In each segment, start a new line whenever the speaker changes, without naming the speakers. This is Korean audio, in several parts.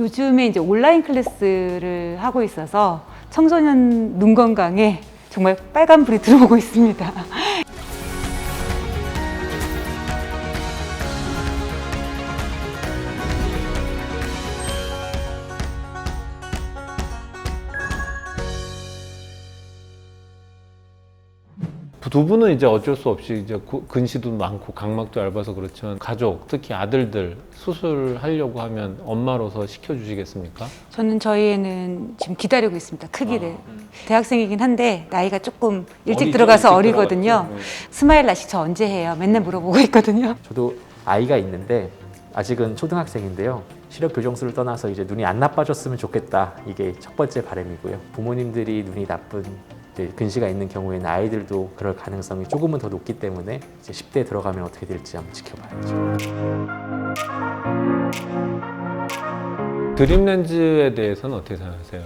요즘에 이제 온라인 클래스를 하고 있어서 청소년 눈 건강에 정말 빨간불이 들어오고 있습니다.
두 분은 이제 어쩔 수 없이 이제 근시도 많고 각막도 얇아서 그렇지만 가족, 특히 아들들 수술하려고 하면 엄마로서 시켜주시겠습니까?
저는 저희 애는 지금 기다리고 있습니다. 크기를. 대학생이긴 한데 나이가 조금 일찍
어리죠?
들어가서
일찍
어리거든요.
들어갔죠.
스마일 라식 저 언제 해요? 맨날 물어보고 있거든요.
저도 아이가 있는데 아직은 초등학생인데요. 시력 교정술을 떠나서 이제 눈이 안 나빠졌으면 좋겠다. 이게 첫 번째 바람이고요. 부모님들이 눈이 나쁜 근시가 있는 경우에는 아이들도 그럴 가능성이 조금은 더 높기 때문에 이제 10대에 들어가면 어떻게 될지 한번 지켜봐야죠.
드림 렌즈에 대해서는 어떻게 생각하세요?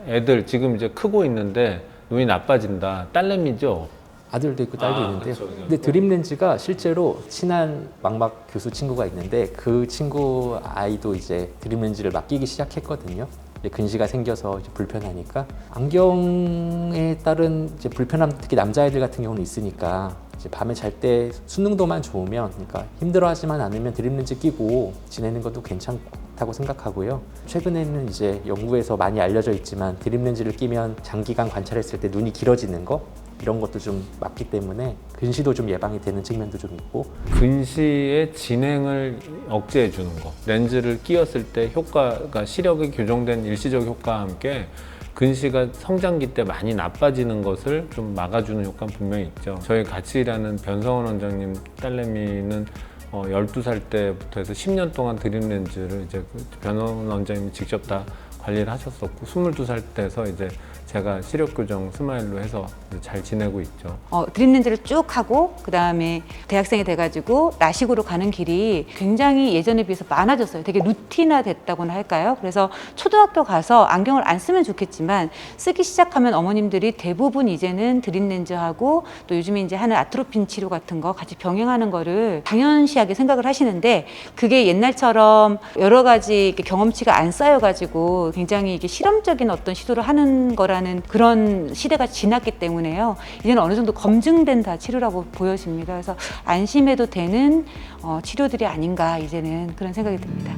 애들 지금 이제 크고 있는데 눈이 나빠진다. 딸내미죠?
아들도 있고 딸도 있는데요.
그렇죠.
근데 드림 렌즈가 실제로 친한 망막 교수 친구가 있는데 그 친구 아이도 이제 드림 렌즈를 막 끼기 시작했거든요. 이제 근시가 생겨서 이제 불편하니까 안경에 따른 이제 불편함, 특히 남자아이들 같은 경우는 있으니까 이제 밤에 잘 때 순능도만 좋으면, 그러니까 힘들어하지만 않으면 드림 렌즈 끼고 지내는 것도 괜찮다고 생각하고요. 최근에는 이제 연구에서 많이 알려져 있지만 드림 렌즈를 끼면 장기간 관찰했을 때 눈이 길어지는 거, 이런 것도 좀 맞기 때문에 근시도 좀 예방이 되는 측면도 좀 있고.
근시의 진행을 억제해 주는 거. 렌즈를 끼었을 때 효과가 시력이 교정된 일시적 효과와 함께 근시가 성장기 때 많이 나빠지는 것을 좀 막아주는 효과는 분명히 있죠. 저희 같이 일하는 변성원 원장님 딸내미는 12살 때부터 해서 10년 동안 드림 렌즈를 이제 변성원 원장님이 직접 다 관리를 하셨었고 22살 때서 이제 제가 시력 교정 스마일로 해서 잘 지내고 있죠.
드림 렌즈를 쭉 하고 그 다음에 대학생이 돼가지고 라식으로 가는 길이 굉장히 예전에 비해서 많아졌어요. 되게 루틴화 됐다고나 할까요? 그래서 초등학교 가서 안경을 안 쓰면 좋겠지만 쓰기 시작하면 어머님들이 대부분 이제는 드림 렌즈하고 또 요즘에 이제 하는 아트로핀 치료 같은 거 같이 병행하는 거를 당연시하게 생각을 하시는데 그게 옛날처럼 여러 가지 경험치가 안 쌓여가지고 굉장히 이게 실험적인 어떤 시도를 하는 거라는 그런 시대가 지났기 때문에요. 이제는 어느 정도 검증된 다 치료라고 보여집니다. 그래서 안심해도 되는 치료들이 아닌가 이제는 그런 생각이 듭니다.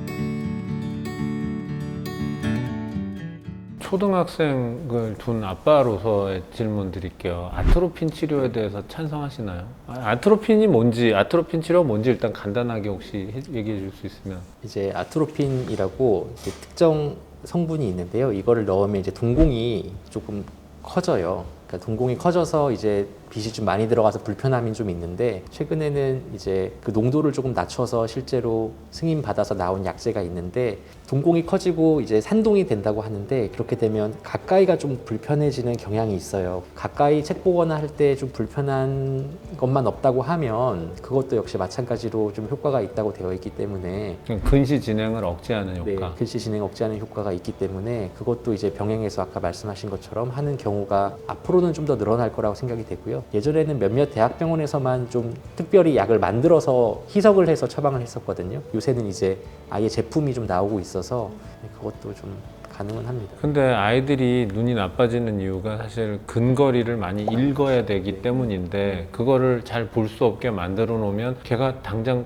초등학생을 둔 아빠로서의 질문 드릴게요. 아트로핀 치료에 대해서 찬성하시나요? 아트로핀이 뭔지, 아트로핀 치료가 뭔지 일단 간단하게 혹시 얘기해 줄 수 있으면.
이제 아트로핀이라고 이제 특정 성분이 있는데요. 이거를 넣으면 이제 동공이 조금 커져요. 그러니까 동공이 커져서 이제 빛이 좀 많이 들어가서 불편함이 좀 있는데, 최근에는 이제 그 농도를 조금 낮춰서 실제로 승인 받아서 나온 약제가 있는데, 동공이 커지고 이제 산동이 된다고 하는데, 그렇게 되면 가까이가 좀 불편해지는 경향이 있어요. 가까이 책 보거나 할 때 좀 불편한 것만 없다고 하면 그것도 역시 마찬가지로 좀 효과가 있다고 되어 있기 때문에,
근시 진행을 억제하는 효과.
네, 근시 진행 억제하는 효과가 있기 때문에 그것도 이제 병행해서 아까 말씀하신 것처럼 하는 경우가 앞으로는 좀 더 늘어날 거라고 생각이 되고요. 예전에는 몇몇 대학병원에서만 좀 특별히 약을 만들어서 희석을 해서 처방을 했었거든요. 요새는 이제 아예 제품이 좀 나오고 있어서 그것도 좀 가능은 합니다.
근데 아이들이 눈이 나빠지는 이유가 사실 근거리를 많이 읽어야 되기 때문인데 그거를 잘 볼 수 없게 만들어 놓으면 걔가 당장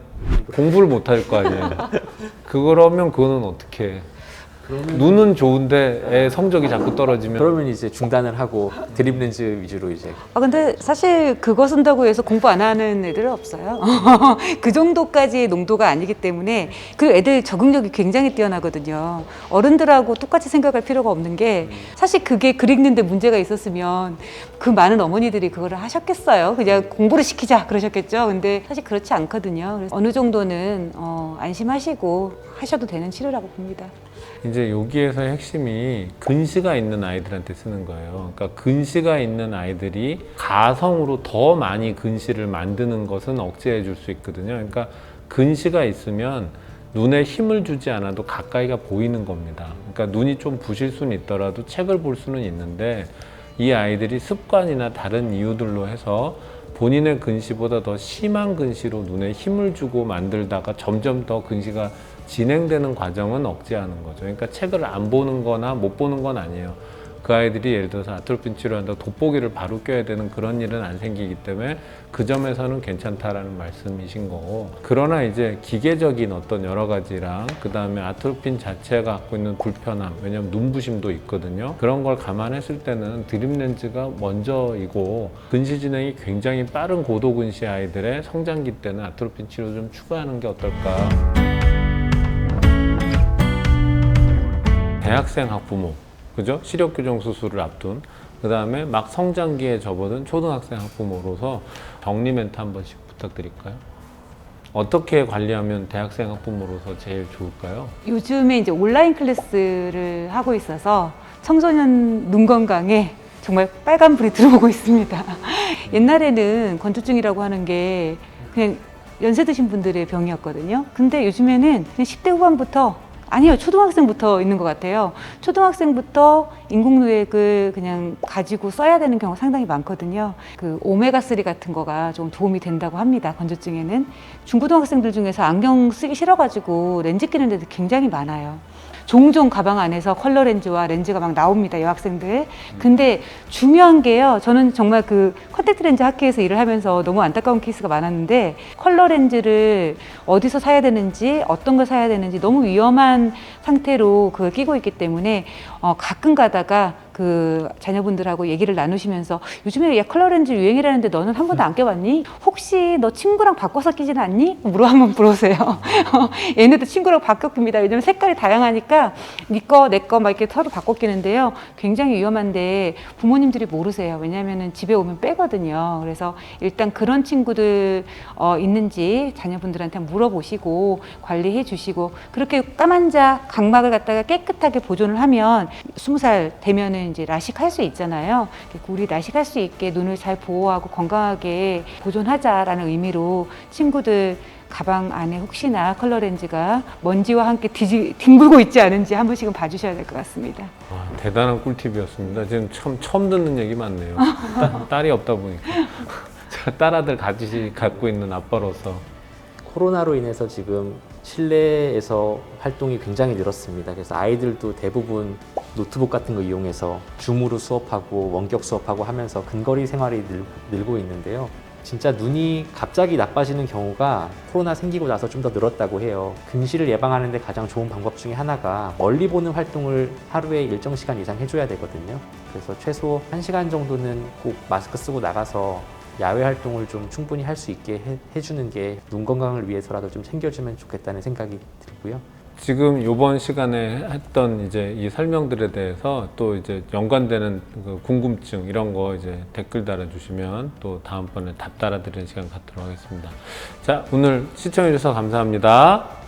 공부를 못 할 거 아니에요. 그러면 그거는 어떻게 해? 눈은 좋은데 애 성적이 자꾸 떨어지면
그러면 이제 중단을 하고 드림 렌즈 위주로 이제.
근데 사실 그거 쓴다고 해서 공부 안 하는 애들은 없어요. 그 정도까지의 농도가 아니기 때문에 그 애들 적응력이 굉장히 뛰어나거든요. 어른들하고 똑같이 생각할 필요가 없는 게 사실 그게 글 읽는데 문제가 있었으면 그 많은 어머니들이 그거를 하셨겠어요. 그냥 공부를 시키자 그러셨겠죠. 근데 사실 그렇지 않거든요. 그래서 어느 정도는 안심하시고 하셔도 되는 치료라고 봅니다.
이제 여기에서의 핵심이 근시가 있는 아이들한테 쓰는 거예요. 그러니까 근시가 있는 아이들이 가성으로 더 많이 근시를 만드는 것은 억제해 줄 수 있거든요. 그러니까 근시가 있으면 눈에 힘을 주지 않아도 가까이가 보이는 겁니다. 그러니까 눈이 좀 부실 수는 있더라도 책을 볼 수는 있는데 이 아이들이 습관이나 다른 이유들로 해서 본인의 근시보다 더 심한 근시로 눈에 힘을 주고 만들다가 점점 더 근시가 진행되는 과정은 억제하는 거죠. 그러니까 책을 안 보는 거나 못 보는 건 아니에요. 그 아이들이 예를 들어서 아토피인 치료한다고 돋보기를 바로 껴야 되는 그런 일은 안 생기기 때문에 그 점에서는 괜찮다라는 말씀이신 거고, 그러나 이제 기계적인 어떤 여러 가지랑 그 다음에 아토피인 자체가 갖고 있는 불편함, 왜냐면 눈부심도 있거든요. 그런 걸 감안했을 때는 드립 렌즈가 먼저이고, 근시 진행이 굉장히 빠른 고도 근시 아이들의 성장기 때는 아토피인 치료 좀 추가하는 게 어떨까. 대학생 학부모, 그죠? 시력 교정 수술을 앞둔, 그 다음에 막 성장기에 접어든 초등학생 학부모로서 정리 멘트 한 번씩 부탁드릴까요? 어떻게 관리하면 대학생 학부모로서 제일 좋을까요?
요즘에 이제 온라인 클래스를 하고 있어서 청소년 눈 건강에 정말 빨간불이 들어오고 있습니다. 옛날에는 건조증이라고 하는 게 그냥 연세 드신 분들의 병이었거든요. 근데 요즘에는 그냥 10대 후반부터, 아니요, 초등학생부터 있는 것 같아요. 초등학생부터 인공누액을 그냥 가지고 써야 되는 경우가 상당히 많거든요. 그 오메가3 같은 거가 좀 도움이 된다고 합니다, 건조증에는. 중고등학생들 중에서 안경 쓰기 싫어가지고 렌즈 끼는 데도 굉장히 많아요. 종종 가방 안에서 컬러 렌즈와 렌즈가 막 나옵니다, 여학생들. 근데 중요한 게요, 저는 정말 그 컨택트 렌즈 학회에서 일을 하면서 너무 안타까운 케이스가 많았는데, 컬러 렌즈를 어디서 사야 되는지, 어떤 걸 사야 되는지 너무 위험한 상태로 그걸 끼고 있기 때문에 가끔 가다가 그 자녀분들하고 얘기를 나누시면서, 요즘에 야, 컬러 렌즈 유행이라는데 너는 한 번도 안 껴봤니? 혹시 너 친구랑 바꿔서 끼지는 않니? 한번 물어보세요. 얘네도 친구랑 바꿔 낍니다. 왜냐면 색깔이 다양하니까 니 거, 내 거 막 이렇게 서로 바꿔 끼는데요. 굉장히 위험한데 부모님들이 모르세요. 왜냐면은 집에 오면 빼거든요. 그래서 일단 그런 친구들 있는지 자녀분들한테 한번 물어보시고 관리해 주시고, 그렇게 까만자 각막을 갖다가 깨끗하게 보존을 하면 20살 되면은 이제 라식할 수 있잖아요. 우리 라식할 수 있게 눈을 잘 보호하고 건강하게 보존하자라는 의미로 친구들 가방 안에 혹시나 컬러 렌즈가 먼지와 함께 뒹굴고 있지 않은지 한 번씩은 봐주셔야 될 것 같습니다.
아, 대단한 꿀팁이었습니다. 지금 처음 듣는 얘기 많네요. 딸이 없다 보니까. 제가 딸아들 같이 갖고 있는 아빠로서.
코로나로 인해서 지금 실내에서 활동이 굉장히 늘었습니다. 그래서 아이들도 대부분 노트북 같은 거 이용해서 줌으로 수업하고 원격 수업하고 하면서 근거리 생활이 늘고 있는데요. 진짜 눈이 갑자기 나빠지는 경우가 코로나 생기고 나서 좀 더 늘었다고 해요. 근시를 예방하는 데 가장 좋은 방법 중에 하나가 멀리 보는 활동을 하루에 일정 시간 이상 해줘야 되거든요. 그래서 최소 1시간 정도는 꼭 마스크 쓰고 나가서 야외 활동을 좀 충분히 할 수 있게 해주는 게 눈 건강을 위해서라도 좀 챙겨주면 좋겠다는 생각이 들고요.
지금 이번 시간에 했던 이제 이 설명들에 대해서 또 이제 연관되는 그 궁금증 이런 거 이제 댓글 달아주시면 또 다음번에 답 달아드리는 시간 갖도록 하겠습니다. 자, 오늘 시청해주셔서 감사합니다.